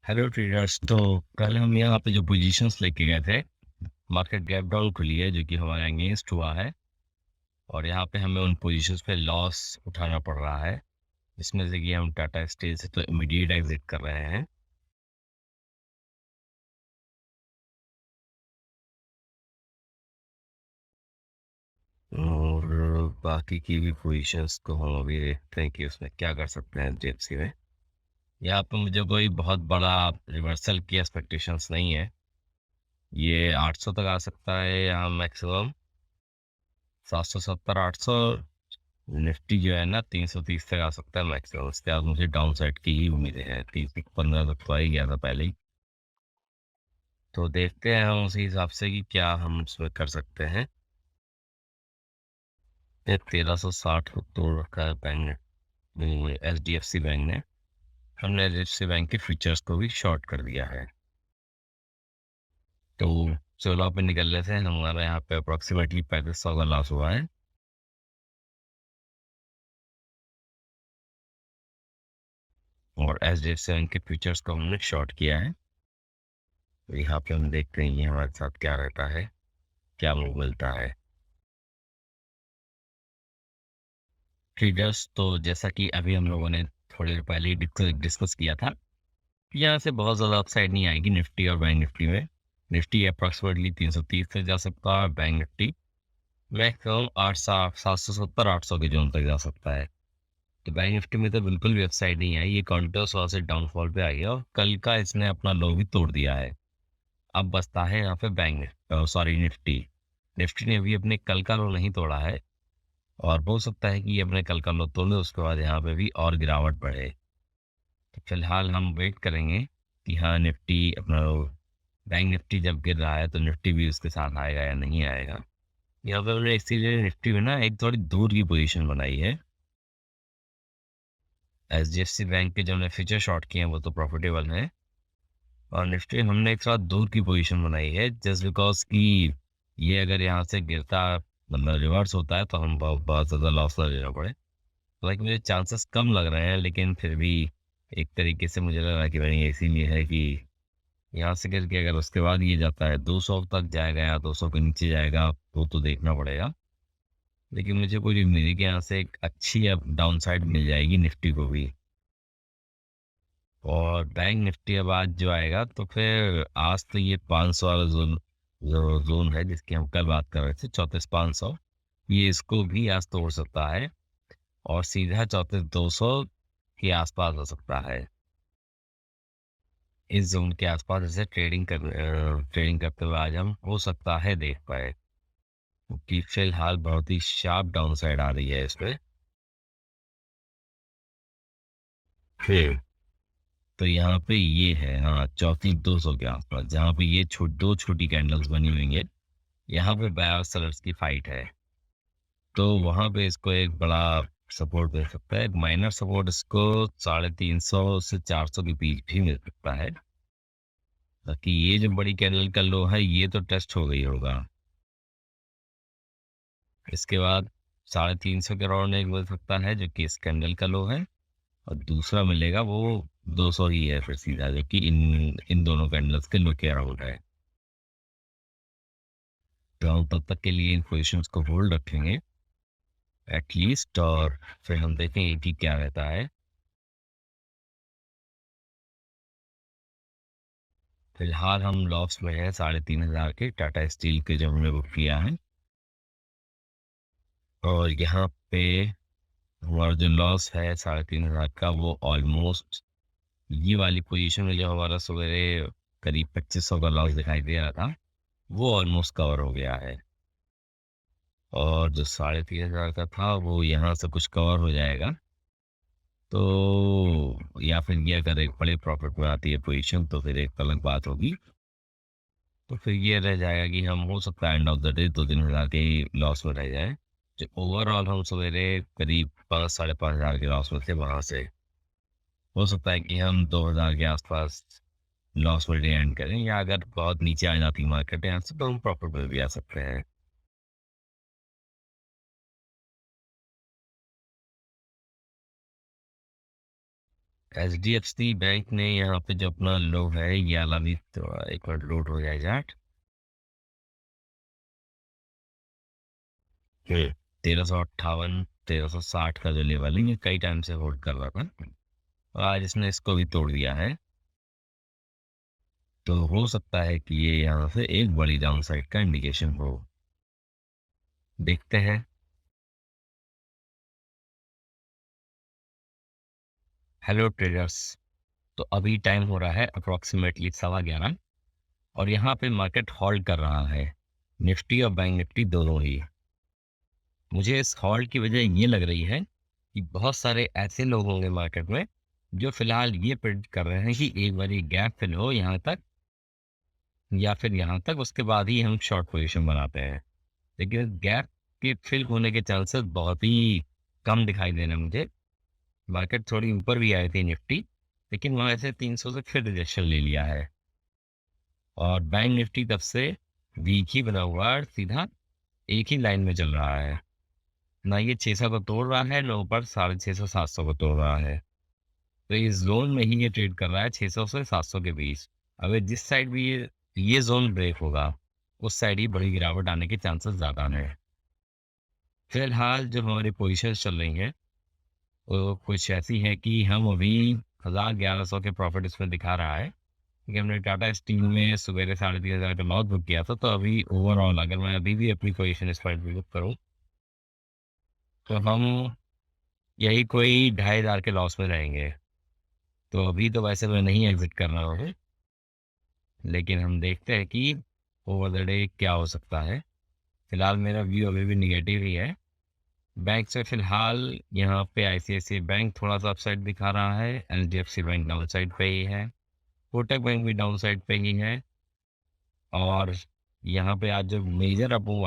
Hello traders. तो कल हम यहाँ पे जो पोजीशंस लेके गए थे, मार्केट गैप डाउन खुली है जो कि हमारे अगेंस्ट हुआ है। और यहाँ पे हमें उन पोजीशंस पे लॉस उठाना पड़ रहा है, जिसमें से कि हम टाटा स्टील से तो इमीडिएट एग्जिट कर रहे हैं। और बाकी की भी पोजीशंस को हम अभी देखते हैं कि उसमें क्या कर सकते हैं एचडीएफसी में। यहाँ पे मुझे कोई बहुत बड़ा रिवर्सल की एक्सपेक्टेशंस नहीं है। ये 800 तक आ सकता है यहाँ मैक्सिमम 770 800। निफ्टी जो है ना 330 तक आ सकता है मैक्सिमम। उसके बाद मुझे डाउन साइड की ही उम्मीदें हैं। 315 तक तो आ ही गया था पहले ही। तो देखते हैं हम उसी हिसाब से कि क्या हम उसमें कर सकते हैं। ये 1360 को तोड़ रखा है बैंक ने, H D F C bank ने। हमने H D F C bank के फ्यूचर्स को भी शॉर्ट कर दिया है। तो 16 पे निकल रहे थे, हमारा यहाँ पे अप्रोक्सीमेटली 3500 का लॉस हुआ है। और H D F C bank के फ्यूचर्स को हमने शॉर्ट किया है। तो यहाँ पे हम देखते हैं ये हमारे साथ क्या रहता है, क्या मूव मिलता है। ट्रेडर्स, तो जैसा कि अभी हम लोगों ने थोड़ी देर पहले ही डिस्कस किया था, यहाँ से बहुत ज़्यादा अपसाइड नहीं आएगी निफ्टी और बैंक निफ्टी में। निफ्टी अप्रॉक्सीमेटली 330 तक जा सकता है, बैंक निफ्टी मैक्सिमम 770 800 के जोन तक जा सकता है। तो बैंक निफ्टी में तो बिल्कुल भी अपसाइड नहीं आई, ये काउंटर्स वहाँ से डाउनफॉल पे आई है और कल का इसने अपना लो भी तोड़ दिया है। अब बचता है यहाँ पे सॉरी निफ्टी। निफ्टी ने अभी अपने कल का लो नहीं तोड़ा है और हो सकता है कि ये अपने कल का लो तोड़े, उसके बाद यहाँ पे भी और गिरावट बढ़े। तो फिलहाल हम वेट करेंगे कि हाँ निफ्टी अपना बैंक निफ्टी जब गिर रहा है तो निफ्टी भी उसके साथ आएगा या नहीं आएगा। यहाँ पे हमने इसीलिए निफ्टी में ना एक थोड़ी दूर की पोजीशन बनाई है। H D F C bank के जो हमने फ्यूचर शॉर्ट किए हैं वो तो प्रॉफिटेबल है, और निफ्टी हमने एक साथ दूर की पोजीशन बनाई है जस्ट बिकॉज कि ये अगर यहाँ से गिरता, मतलब रिवर्स होता है, तो हम बहुत बहुत ज़्यादा लॉस ले लेना पड़े। लाइक मुझे चांसेस कम लग रहे हैं, लेकिन फिर भी एक तरीके से मुझे लग रहा है कि भाई इसीलिए है कि यहाँ से गिर के अगर उसके बाद ये जाता है 200 तक जाएगा या 200 के नीचे जाएगा तो देखना पड़ेगा। लेकिन मुझे पूरी उम्मीद है कि यहाँ से एक अच्छी अब डाउन साइड मिल जाएगी निफ्टी को भी। और बैंक निफ्टी अब आज जो आएगा तो फिर आज तो ये 500 वाला जोन, जो जोन है जिसकी हम कल बात कर रहे थे 34 500, ये इसको भी आज तोड़ सकता है और सीधा 34 200 के आसपास हो सकता है। इस जोन के आसपास जैसे ट्रेडिंग करते हुए आज हम हो सकता है देख पाए, क्योंकि फिलहाल बहुत ही शार्प डाउन साइड आ रही है इस पे। फिर तो यहाँ पे ये है हाँ 34 200 के आसपास, जहाँ पे ये दो छोटी कैंडल्स बनी हुई है। यहाँ पे बायर सेलर्स की फाइट है, तो वहां पे इसको एक बड़ा सपोर्ट मिल सकता है। एक माइनर सपोर्ट इसको 350 से 400 के बीच भी मिल सकता है। बाकी ये जो बड़ी कैंडल का लो है ये तो टेस्ट हो गई होगा। इसके बाद 350 के राउंड एक मिल सकता है जो कि इस कैंडल का लो है, और दूसरा मिलेगा वो 200 ही है फिर सीधा, जो कि इन इन दोनों कैंडल्स के लो के अराउंड है। तो हम तब तक के लिए इन पोजिशंस को होल्ड रखेंगे एटलीस्ट, और फिर हम देखेंगे कि क्या रहता है। फिलहाल हम लॉस में है 3500 के टाटा स्टील के जो हमने बुक किया है। और यहाँ पे हमारा जो लॉस है 3500 का वो ऑलमोस्ट ये वाली पोजीशन में जो हमारा सवेरे करीब 2500 का लॉस दिखाई दे रहा था वो ऑलमोस्ट कवर हो गया है। और जो 3500 का था वो यहाँ से कुछ कवर हो जाएगा। तो या फिर ये अगर एक बड़े प्रॉफिट में आती है पोजीशन तो फिर एक अलग बात होगी। तो फिर ये रह जाएगा कि हम हो सकता है एंड ऑफ द डे 2-3 हज़ार के लॉस में रह जाए। जो ओवरऑल हम सवेरे करीब 5-5.5 हज़ार के लॉस में थे, वहां से हो सकता है कि हम 2 हज़ार के आसपास लॉस में डे एंड करें, या अगर बहुत नीचे आ जाती मार्केट यहाँ से तो हम प्रॉफिट में भी आ सकते हैं। H D F C bank ने यहाँ पे जो अपना लो है ये वाला भी तो एक बार लोड हो जाए जाट 1358 1360 का जो लेवल है ये कई टाइम से होल्ड कर रहा था और आज इसने इसको भी तोड़ दिया है। तो हो सकता है कि ये यहाँ से एक बड़ी डाउन साइड का इंडिकेशन हो। देखते हैं। Hello traders. तो अभी टाइम हो रहा है अप्रोक्सीमेटली 11:15 और यहाँ पे मार्केट हॉल्ड कर रहा है, निफ्टी और बैंक निफ्टी दोनों ही। मुझे इस हॉल्ड की वजह ये लग रही है कि बहुत सारे ऐसे लोग होंगे मार्केट में जो फिलहाल ये प्रेडिक्ट कर रहे हैं कि एक बार गैप फिल हो यहाँ तक या फिर यहाँ तक, उसके बाद ही हम शॉर्ट पोजीशन बनाते हैं। लेकिन गैप के फिल होने के चांसेस बहुत ही कम दिखाई दे रहे हैं मुझे। मार्केट थोड़ी ऊपर भी आई थी निफ्टी, लेकिन वहाँ से 300 से फिर रिजेक्शन ले लिया है और बैंक निफ्टी तब से वीक ही बना हुआ है, सीधा एक ही लाइन में चल रहा है। ना ये 600 को तोड़ रहा है, ना ऊपर 650 700 को तोड़ रहा है। तो इस जोन में ही ये ट्रेड कर रहा है 600 से 700 के बीच। अगर जिस साइड भी ये जोन ब्रेक होगा उस साइड ही बड़ी गिरावट आने के चांसेस ज़्यादा हैं। फिलहाल जो हमारी पोजीशन चल रही हैं वो कुछ ऐसी है कि हम अभी 1100 के प्रॉफिट इसमें दिखा रहा है कि हमने टाटा स्टील में सवेरे 3,500 का लॉस बुक किया था। तो अभी ओवरऑल अगर मैं अभी भी अपनी पोजीशन इस पर बुक करूँ तो हम यही कोई 2,500 के लॉस में रहेंगे। तो अभी तो वैसे मैं नहीं एग्जिट कर रहा हूँ, लेकिन हम देखते हैं कि ओवर द डे क्या हो सकता है। फिलहाल मेरा व्यू अभी भी निगेटिव ही है। बैंक से फिलहाल यहाँ पे आईसीआईसीआई बैंक थोड़ा सा अपसाइड दिखा रहा है, एचडीएफसी बैंक डाउन साइड पे ही है, कोटक बैंक भी डाउन साइड पे ही है और यहाँ पे आज जो मेजर अप वो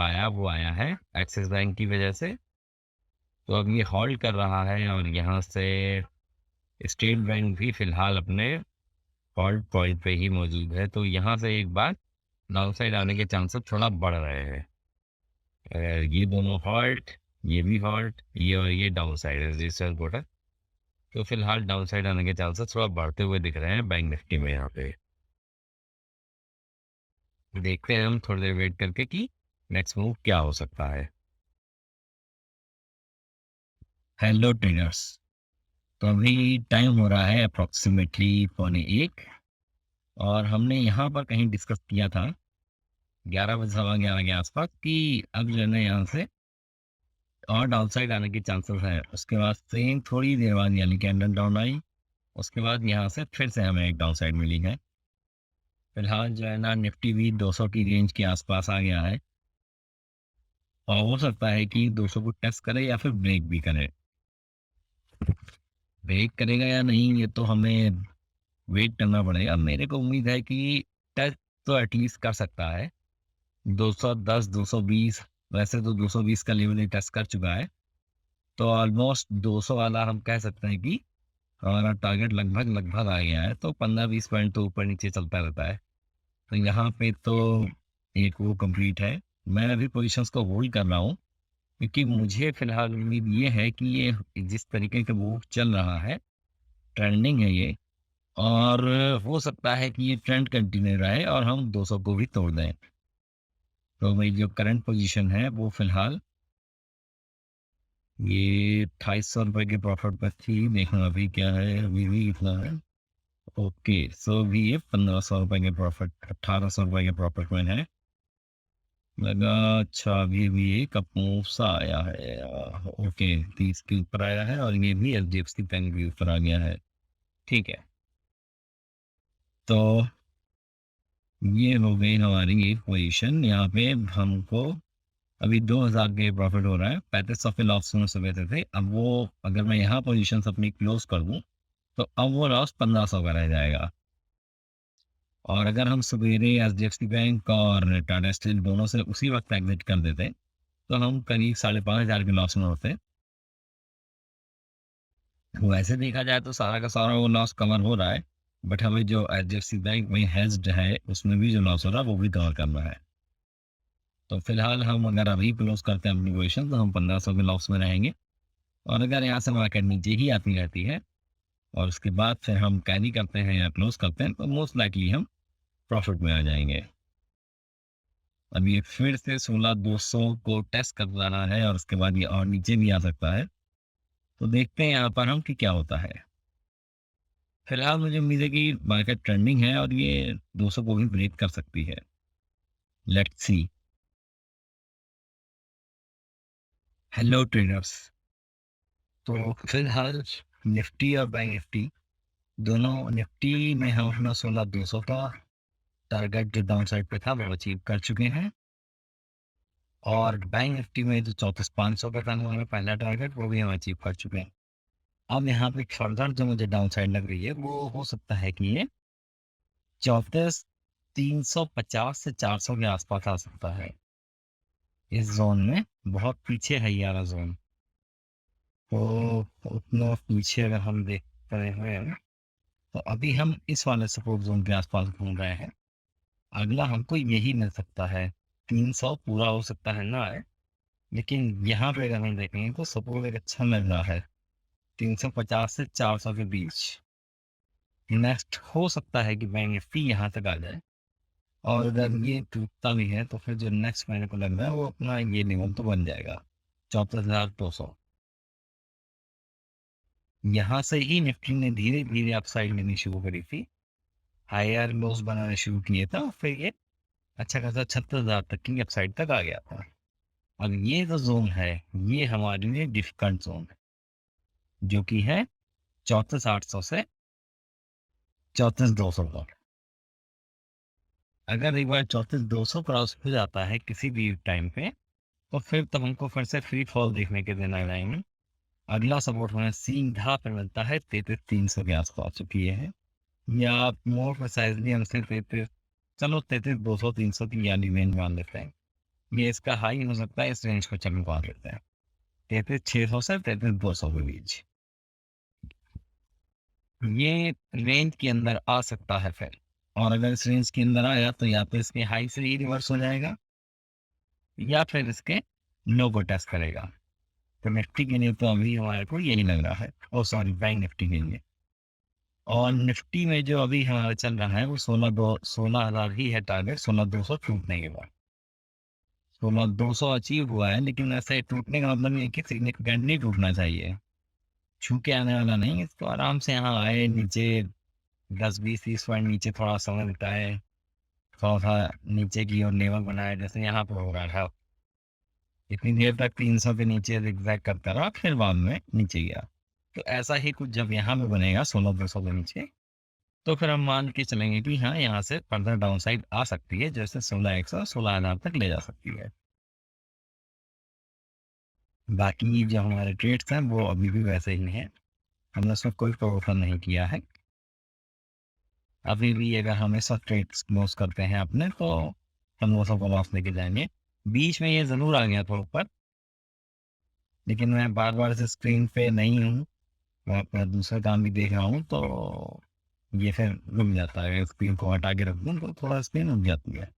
आया है एक्सिस बैंक की वजह से। तो अब ये हॉल्ड कर रहा है और यहाँ से स्टेट बैंक भी फिलहाल अपने हॉल्ड पॉइंट पे ही मौजूद है। तो यहाँ से एक बार डाउन साइड आने के चांसेस थोड़ा बढ़ रहे हैं। ये दोनों हॉल्ट, ये भी हॉल्ट, ये और ये डाउन साइड है रेजिस्टेंस कोटा। तो फिलहाल डाउन साइड आने के चांसेस थोड़ा बढ़ते हुए दिख रहे हैं बैंक निफ्टी में। यहाँ पे देखते हैं हम थोड़ी देर वेट करके कि नेक्स्ट मूव क्या हो सकता है। Hello traders. तो अभी टाइम हो रहा है अप्रोक्सीमेटली 12:45 और हमने यहाँ पर कहीं डिस्कस किया था 11 बजे 11:15 के आसपास कि अब जो है ना यहाँ से और डाउन साइड आने के चांसेस है। उसके बाद सेम थोड़ी देर बाद यानी कैंडल डाउन आई, उसके बाद यहाँ से फिर से हमें एक डाउन साइड मिली है। फिलहाल जो है ना निफ्टी भी 200 की रेंज के आसपास आ गया है और हो सकता है कि 200 को टच करे या फिर ब्रेक भी करे। ब्रेक करेगा या नहीं ये तो हमें वेट करना पड़ेगा। मेरे को उम्मीद है कि टच तो एटलीस्ट कर सकता है 210 220। वैसे तो 220 का लेवल टच कर चुका है, तो ऑलमोस्ट 200 वाला हम कह सकते हैं कि हमारा टारगेट लगभग लगभग आ गया है। तो 15-20 पॉइंट तो ऊपर नीचे चलता रहता है। तो यहाँ पे तो एक वो कंप्लीट है। मैं अभी पोजीशंस को होल्ड कर रहा हूँ क्योंकि मुझे फिलहाल उम्मीद ये है कि ये जिस तरीके का मूव चल रहा है ट्रेंडिंग है ये, और हो सकता है कि ये ट्रेंड कंटिन्यू रहे और हम 200 को भी तोड़ दें। तो मेरी जो करंट पोजीशन है वो फिलहाल ये 2,250 के प्रॉफिट पर थी। देखना अभी क्या है, अभी भी कितना है। ओके, सो अभी ये 1,500 के प्रॉफिट 1,800 के प्रॉफिट में है लगा। अच्छा, अभी भी एक मूव सा आया है। ओके, 30 के ऊपर आया है और ये भी एचडीएफसी बैंक के ऊपर आ गया है। ठीक है, तो ये हो गई हमारी एक पोजीशन। यहाँ पे हमको अभी 2,000 के प्रॉफिट हो रहा है। 3500 के लॉस में सुबह थे। अब वो अगर मैं यहाँ पोजीशन अपनी क्लोज कर दूँ तो अब वो लॉस 1,500 का रह जाएगा। और अगर हम सवेरे एचडीएफसी बैंक और टाटा स्टील दोनों से उसी वक्त एग्जिट कर देते तो हम करीब 5,500 के लॉस में होते। वैसे देखा जाए तो सारा का सारा वो लॉस कवर हो रहा है, बट हमें जो एचडीएफसी बैंक में हेज्ड है उसमें भी जो लॉस हो रहा है वो भी कवर करना है। तो फिलहाल हम अगर अभी क्लोज करते हैं अपनी पोजिशन तो हम 1,500 के लॉस में रहेंगे। और अगर यहाँ से मार्केट नीचे ही आती रहती है और उसके बाद फिर हम कैरी करते हैं या क्लोज करते हैं तो मोस्ट लाइकली हम प्रॉफिट में आ जाएंगे। अब ये फिर से 16,200 को टेस्ट कर रहा है और उसके बाद ये और नीचे भी आ सकता है। तो देखते हैं यहाँ पर हम कि क्या होता है। फिलहाल मुझे उम्मीद है कि मार्केट ट्रेंडिंग है और ये 200 को भी ब्रेक कर सकती है। Let's see. Hello traders. तो फिलहाल निफ्टी और बैंक निफ्टी दोनों, निफ्टी में हम अपना 16,200 का टारगेट जो डाउन साइड पे था वो अचीव कर चुके हैं, और बैंक निफ्टी में जो 34,500 का था हमारा पहला टारगेट वो भी हम अचीव कर चुके हैं। अब यहाँ पे फर्दर जो मुझे डाउन साइड लग रही है वो हो सकता है कि ये 34,350 से 400 के आसपास आ सकता है। इस जोन में बहुत पीछे है ये वाला जोन, तो उतना पीछे अगर हम देख रहे हैं तो अभी हम इस वाले सपोर्ट जोन के आसपास घूम रहे हैं। अगला हमको यही मिल सकता है, 300 पूरा हो सकता है ना आए, लेकिन यहाँ पे अगर हम देखेंगे तो सपोर्ट एक अच्छा मिल रहा है 350 से 400 के बीच। नेक्स्ट हो सकता है कि बैंक निफ्टी यहाँ तक आ जाए, और अगर ये टूटता भी है तो फिर जो नेक्स्ट महीने को लग रहा है वो अपना ये लेवल तो बन जाएगा 34,200। यहाँ से ही निफ्टी ने धीरे धीरे अपसाइड लेनी शुरू करी थी, हायर लोस बनाने शुरू किए था, फिर ये अच्छा खासा 36,000 तक की अपसाइड तक आ गया था। अब ये जो जोन है ये हमारे लिए डिफिकल्ट जोन है, जो कि है 34,800 से 34,200 का। अगर एक बार 34,200 क्रॉस हो जाता है किसी भी टाइम पे तो फिर तब हमको फिर से फ्री फॉल देखने के दिन आ जाएंगे। अगला सपोर्ट हमें सीधा पे मिलता है 33,300 के आसपास, चुकी है, या मोर प्रिसाइजली हमसे 33, चलो 33,200 300 की यानी रेंज मान लेते हैं। ये इसका हाई हो सकता है, इस रेंज को चमकवा देते हैं 33,600 से 33,200 के बीच। ये रेंज के अंदर आ सकता है फिर, और अगर इस रेंज के अंदर आया तो या तो इसके हाई से ही रिवर्स हो जाएगा या फिर इसके लो को टेस्ट करेगा। तो निफ्टी के लिए तो अभी हमारे को यही लग रहा है, ओ सॉरी बैंक निफ्टी के लिए। और निफ्टी में जो अभी हमारा चल रहा है वो 16,000 ही है टारगेट, 16,200 टूटने के बाद। 16,200 अचीव हुआ है, लेकिन ऐसे टूटने का मतलब ये कि सिग्निफिकेंट नहीं टूटना चाहिए, छू के आने वाला नहीं। इसको आराम से यहाँ आए नीचे 10 20 30 पॉइंट नीचे थोड़ा समय बिताए, थोड़ा सा नीचे की ओर लेवल बनाए, जैसे यहाँ पर हो रहा था। इतनी देर तक 300 के नीचे zigzag करता रहा, फिर बाद में नीचे गया। तो ऐसा ही कुछ जब यहाँ पे बनेगा 16,200 के नीचे, तो फिर हम मान के चलेंगे कि हाँ यहाँ से फर्दर डाउन साइड आ सकती है, जैसे 16,100 16,000 तक ले जा सकती है। बाकी जो हमारे ट्रेड्स हैं वो अभी भी वैसे ही हैं, हमने उसमें कोई भरोसा नहीं किया है। अभी भी अगर हम ऐसा ट्रेड्स क्लोज करते हैं अपने तो हम वो सब लॉस लेके जाएंगे। बीच में ये ज़रूर आ गया था ऊपर, लेकिन मैं बार बार से स्क्रीन पे नहीं हूँ, मैं अपना दूसरा काम भी देख रहा हूँ, तो ये फिर रुक जाता है। स्क्रीन को हटा के रख दूँ तो थोड़ा स्क्रीन रुक जाती है।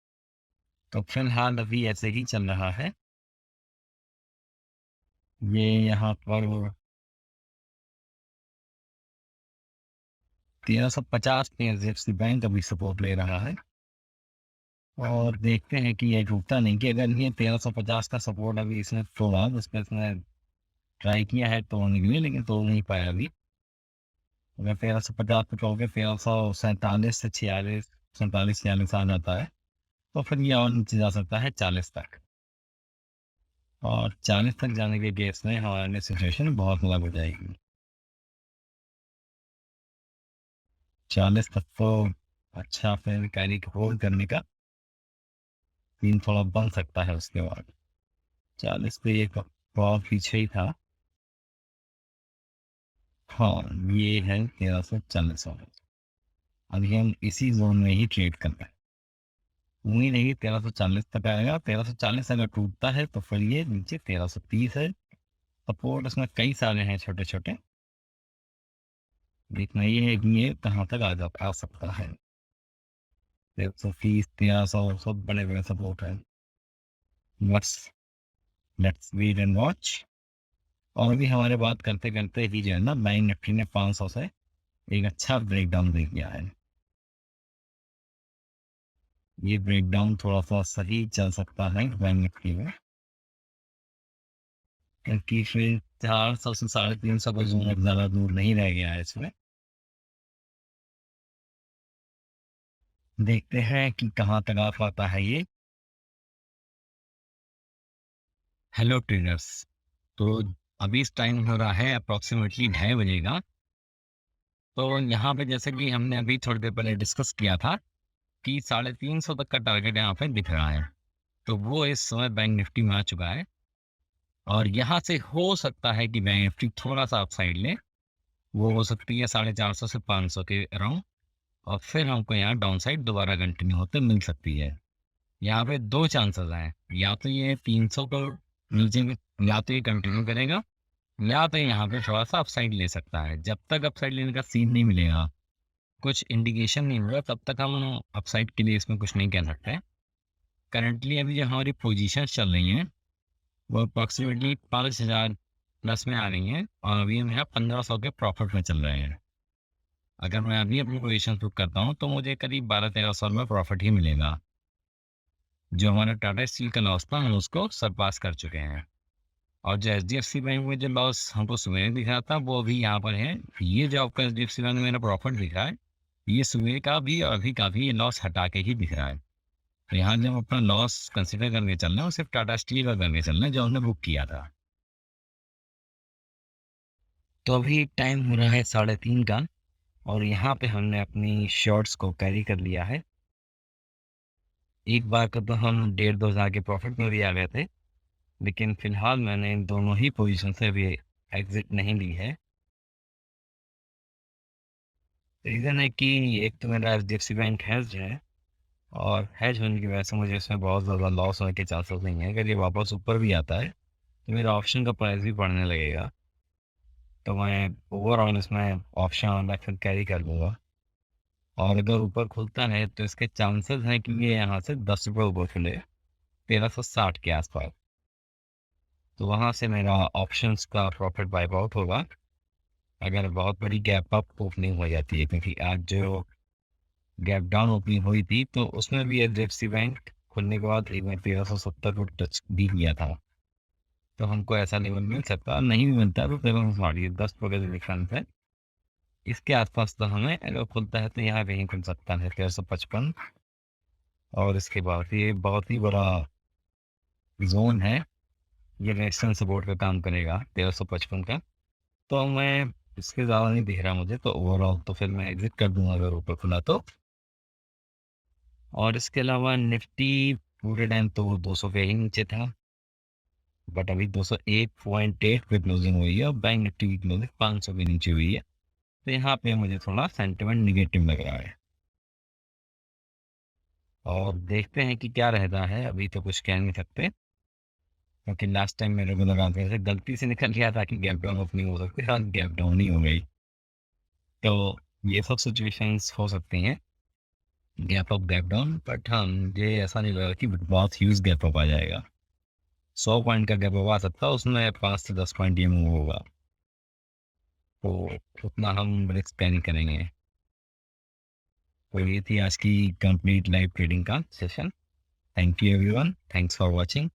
तो फिलहाल अभी ऐसे ही चल रहा है। ये यहाँ पर 1350 पे एचडीएफसी बैंक अभी सपोर्ट ले रहा है, और देखते हैं कि ये टूटता नहीं। कि अगर ये 1350 का सपोर्ट अभी इसने तोड़ा, जिस पर इसने ट्राई किया है तोड़ने के लिए लेकिन तोड़ नहीं पाया अभी। अगर 1350 पे तोड़ के 1347 से 46 47 46 आ जाता है तो फिर ये और नीचे जा सकता है 40 तक, और 40 तक जाने के केस में हमारे सिचुएशन बहुत अलग हो जाएगी। 40 तक तो अच्छा फिर कैरी होल्ड करने का सीन थोड़ा बन सकता है। उसके बाद 40 पे एक बहुत पीछे ही था। हाँ, ये है 1340 वाला। अभी हम इसी जोन में ही ट्रेड कर रहे हैं। उम्मीद है कि 1340 तक आएगा। 1340 अगर टूटता है तो फिर ये नीचे 1330 है। सपोर्ट इसमें कई सारे हैं छोटे छोटे, देखना ये है कि ये कहाँ तक आ सकता है। 1330 1300 सब बड़े बड़े सपोर्ट है। बस लेट्स वेट एंड वॉच। और भी हमारे बात करते करते ही जो है ना बैंक निफ्टी ने 500 से एक अच्छा ब्रेकडाउन दे दिया है। ये ब्रेकडाउन थोड़ा सा सही चल सकता है बैंक निफ्टी में, क्योंकि फिर 400 से 350 का जोन अब ज़्यादा दूर नहीं रह गया है इसमें। देखते हैं कि कहाँ तक आ पाता है ये। हेलो ट्रेडर्स, तो अभी इस टाइम हो रहा है अप्रॉक्सीमेटली 2:30 बजे का। तो यहाँ पे जैसे कि हमने अभी थोड़ी देर पहले डिस्कस किया था कि 350 तक का टारगेट यहाँ पे दिख रहा है। तो वो इस समय बैंक निफ्टी में आ चुका है और यहाँ से हो सकता है कि बैंक निफ्टी थोड़ा सा अपसाइड ले। वो हो सकती है 450 से 500 के अराउंड, और फिर हमको यहाँ डाउन साइड दोबारा कंटिन्यू होते मिल सकती है। यहाँ पे दो चांसेस हैं, या तो ये 300 को नीचे में, या तो ये कंटिन्यू करेगा, या तो यहाँ पे थोड़ा सा अपसाइड ले सकता है। जब तक अपसाइड लेने का सीन नहीं मिलेगा, कुछ इंडिकेशन नहीं होगा, तब तक हम अपसाइड के लिए इसमें कुछ नहीं कह सकते। करंटली अभी जो हमारी पोजीशन चल रही हैं वो अप्रॉक्सीमेटली 5000 प्लस में आ रही हैं, और अभी हम यहाँ 1500 के प्रॉफिट में चल रहे हैं। अगर मैं अभी अपनी पोजीशन बुक करता हूँ तो मुझे करीब 12-1300 में प्रॉफिट ही मिलेगा। जो हमारा टाटा स्टील का लॉस था हम उसको सरपास कर चुके हैं। और जो HDFC बैंक में जो लॉस हमको सुबह दिख रहा था वो अभी यहाँ पर है। ये जो आपका HDFC बैंक में मेरा प्रॉफिट दिख रहा है, ये सुबह का भी और अभी का भी ये लॉस हटा के ही दिख रहा है। तो यहाँ जब अपना लॉस कंसिडर करके चलना है वो सिर्फ टाटा स्टील का करके चलना है जो हमने बुक किया था। तो अभी टाइम हो रहा है 3:30 का, और यहाँ पे हमने अपनी शॉर्ट्स को कैरी कर लिया है। एक बार का तो हम 1,500-2,000 के प्रॉफिट में भी आ गए थे, लेकिन फिलहाल मैंने इन दोनों ही पोजीशन से अभी एग्जिट नहीं ली है। रीज़न है कि एक तो मेरा HDFC बैंक हैज़ है, और हैज होने की वजह से मुझे इसमें बहुत ज़्यादा लॉस होने के चांसेस नहीं है। अगर ये वापस ऊपर भी आता है तो मेरा ऑप्शन का प्राइस भी बढ़ने लगेगा, तो मैं ओवरऑल इसमें ऑप्शन वाला फिर कैरी कर लूँगा। और अगर ऊपर खुलता है तो इसके चांसेस हैं कि ये यहाँ से 10 रुपये ऊपर खुले 1360 के आसपास, तो वहाँ से मेरा ऑप्शंस का प्रॉफिट वाइप आउट होगा अगर बहुत बड़ी गैप अप ओपनिंग हो जाती है। क्योंकि आज जो गैप डाउन ओपनिंग हुई थी तो उसमें भी HDFC बैंक खुलने के बाद एक बार 1370 को टच भी किया था। तो हमको ऐसा लेवल मिल सकता, नहीं भी मिलता तो 10 रुपये का डिफरेंस है। इसके आसपास तो हमें अगर खुलता है तो यहाँ कहीं खुल सकता है 1355, और इसके बाद ये बहुत ही बड़ा जोन है, ये रेजिस्टेंस सपोर्ट का काम करेगा 1355 का। तो मैं इसके ज़्यादा नहीं दिख रहा मुझे, तो ओवरऑल तो फिर मैं एग्जिट कर दूंगा अगर ऊपर खुला तो। और इसके अलावा निफ्टी पूरे टाइम तो 200 के ही नीचे था, बट अभी 201.8 पे क्लोजिंग हुई है, और बैंक निफ्टी की क्लोजिंग 500 के नीचे हुई है। तो यहाँ पे मुझे थोड़ा सेंटिमेंट निगेटिव लग रहा है, और देखते हैं कि क्या रहता है। अभी तो कुछ कह नहीं सकते, क्योंकि लास्ट टाइम मेरे को लगा था ऐसे गलती से निकल गया था कि गैप डाउन ओपनिंग हो सकती है, और गैप डाउन ही हो गई। तो ये सब सिचुएशंस हो सकती हैं, gap up gap down. But हाँ, मुझे ऐसा नहीं लगा कि बहुत ह्यूज गैप अप आ जाएगा। 100 पॉइंट का गैप अप आ सकता है, उसमें 5 से 10 पॉइंट ये मूव होगा, तो उतना हम रिस्क नहीं करेंगे। तो ये थी आज की कंप्लीट लाइव ट्रेडिंग का session. Thank you everyone, thanks for watching.